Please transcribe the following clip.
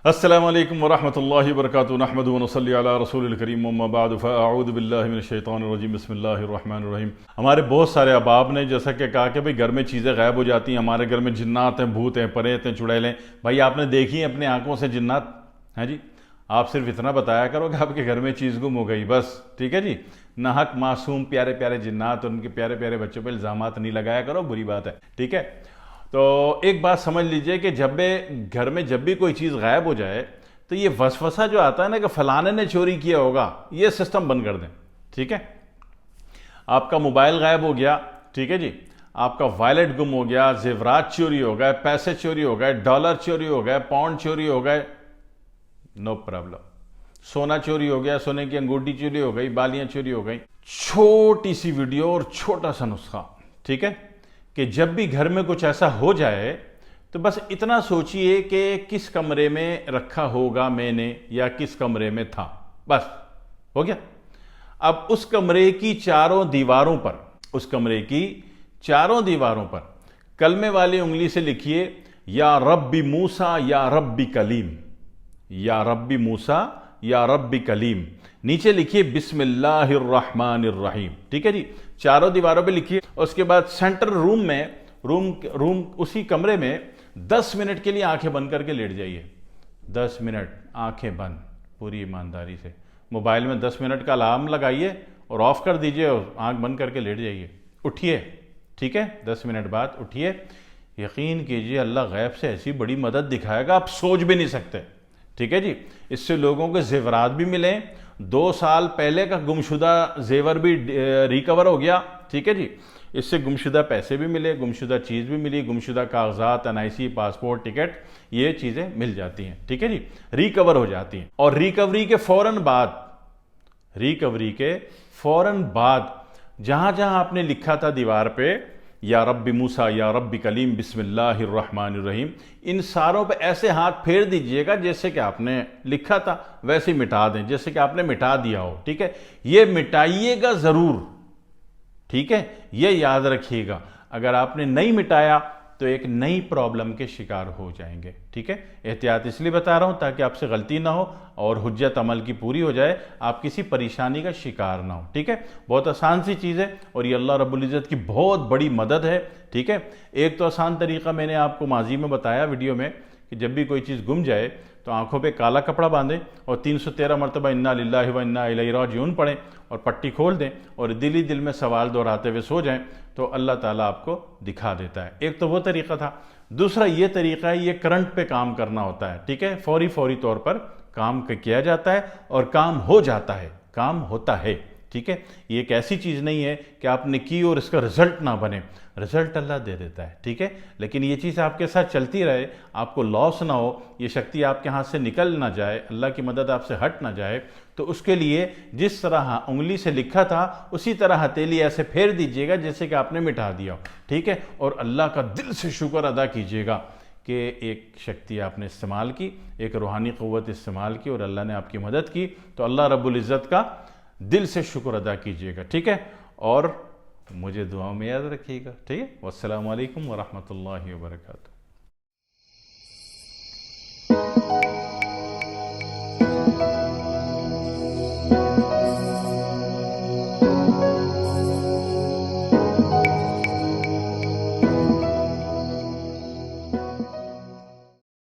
السلام علیکم ورحمۃ اللہ وبرکاتہ نحمد و نصلی علی رسول الکریم اما بعد فاعوذ باللہ من الشیطان الرجیم بسم اللہ الرحمن الرحیم۔ ہمارے بہت سارے احباب نے جیسا کہ کہا کہ بھئی گھر میں چیزیں غائب ہو جاتی ہیں، ہمارے گھر میں جنات ہیں، بھوت ہیں، پریت ہیں، چڑیلیں۔ بھائی آپ نے دیکھی ہیں اپنے آنکھوں سے جنات؟ ہاں جی، آپ صرف اتنا بتایا کرو کہ آپ کے گھر میں چیز گم ہو گئی، بس ٹھیک ہے جی۔ ناحق معصوم پیارے پیارے جنات اور ان کے پیارے پیارے بچوں پہ الزامات نہیں لگایا کرو، بری بات ہے، ٹھیک ہے۔ تو ایک بات سمجھ لیجئے کہ جب بھی گھر میں جب بھی کوئی چیز غائب ہو جائے تو یہ وسوسہ جو آتا ہے نا کہ فلانے نے چوری کیا ہوگا، یہ سسٹم بند کر دیں، ٹھیک ہے۔ آپ کا موبائل غائب ہو گیا، ٹھیک ہے جی، آپ کا وائلٹ گم ہو گیا، زیورات چوری ہو گئے، پیسے چوری ہو گئے، ڈالر چوری ہو گئے، پاؤنڈ چوری ہو گئے، نو پرابلم۔ سونا چوری ہو گیا، سونے کی انگوٹھی چوری ہو گئی، بالیاں چوری ہو گئی، چھوٹی سی ویڈیو اور چھوٹا سا نسخہ، ٹھیک ہے، کہ جب بھی گھر میں کچھ ایسا ہو جائے تو بس اتنا سوچئے کہ کس کمرے میں رکھا ہوگا میں نے یا کس کمرے میں تھا، بس ہو گیا۔ اب اس کمرے کی چاروں دیواروں پر کلمے والی انگلی سے لکھیے یا رب موسیٰ یا رب کلیم، یا رب موسیٰ یا رب کلیم، نیچے لکھیے بسم اللہ الرحمن الرحیم، ٹھیک ہے جی، چاروں دیواروں پہ لکھیے۔ اس کے بعد سینٹر روم میں اسی کمرے میں 10 منٹ کے لیے آنکھیں بند کر کے لیٹ جائیے، 10 منٹ آنکھیں بند، پوری ایمانداری سے۔ موبائل میں 10 منٹ کا الارم لگائیے اور آف کر دیجئے اور آنکھ بند کر کے لیٹ جائیے، اٹھیے، ٹھیک ہے، 10 منٹ بعد اٹھیے، یقین کیجئے اللہ غیب سے ایسی بڑی مدد دکھائے گا آپ سوچ بھی نہیں سکتے، ٹھیک ہے جی۔ اس سے لوگوں کے زیورات بھی ملیں، 2 سال پہلے کا گمشدہ زیور بھی ریکور ہو گیا، ٹھیک ہے جی، اس سے گمشدہ پیسے بھی ملے، گمشدہ چیز بھی ملی، گمشدہ کاغذات، NIC، پاسپورٹ، ٹکٹ، یہ چیزیں مل جاتی ہیں، ٹھیک ہے جی، ریکور ہو جاتی ہیں۔ اور ریکوری کے فوراً بعد جہاں جہاں آپ نے لکھا تھا دیوار پہ یا رب موسیٰ یا رب کلیم بسم اللہ الرحمن الرحیم، ان ساروں پہ ایسے ہاتھ پھیر دیجئے گا جیسے کہ آپ نے لکھا تھا ویسے ہی مٹا دیں، جیسے کہ آپ نے مٹا دیا ہو، ٹھیک ہے۔ یہ مٹائیے گا ضرور، ٹھیک ہے، یہ یاد رکھیے گا۔ اگر آپ نے نہیں مٹایا تو ایک نئی پرابلم کے شکار ہو جائیں گے، ٹھیک ہے۔ احتیاط اس لیے بتا رہا ہوں تاکہ آپ سے غلطی نہ ہو اور حجت عمل کی پوری ہو جائے، آپ کسی پریشانی کا شکار نہ ہو، ٹھیک ہے۔ بہت آسان سی چیز ہے اور یہ اللہ رب العزت کی بہت بڑی مدد ہے، ٹھیک ہے۔ ایک تو آسان طریقہ میں نے آپ کو ماضی میں بتایا ویڈیو میں کہ جب بھی کوئی چیز گم جائے تو آنکھوں پہ کالا کپڑا باندھیں اور 313 مرتبہ انا للہ و انا الیہ راجعون پڑھیں اور پٹی کھول دیں اور دل ہی دل میں سوال دہراتے ہوئے سو جائیں تو اللہ تعالیٰ آپ کو دکھا دیتا ہے۔ ایک تو وہ طریقہ تھا، دوسرا یہ طریقہ ہے، یہ کرنٹ پہ کام کرنا ہوتا ہے، ٹھیک ہے، فوری طور پر کام کیا جاتا ہے اور کام ہو جاتا ہے، کام ہوتا ہے، ٹھیک ہے۔ یہ ایک ایسی چیز نہیں ہے کہ آپ نے کی اور اس کا رزلٹ نہ بنے، رزلٹ اللہ دے دیتا ہے، ٹھیک ہے، لیکن یہ چیز آپ کے ساتھ چلتی رہے، آپ کو لاس نہ ہو، یہ شکتی آپ کے ہاتھ سے نکل نہ جائے، اللہ کی مدد آپ سے ہٹ نہ جائے، تو اس کے لیے جس طرح انگلی سے لکھا تھا اسی طرح ہتھیلی ایسے پھیر دیجئے گا جیسے کہ آپ نے مٹا دیا ہو، ٹھیک ہے، اور اللہ کا دل سے شکر ادا کیجئے گا کہ ایک شکتی آپ نے استعمال کی، ایک روحانی قوت استعمال کی اور اللہ نے آپ کی مدد کی، تو اللہ رب العزت کا دل سے شکر ادا کیجئے گا، ٹھیک ہے، اور مجھے دعاؤں میں یاد رکھیے گا، ٹھیک ہے۔ والسلام علیکم ورحمۃ اللہ وبرکاتہ۔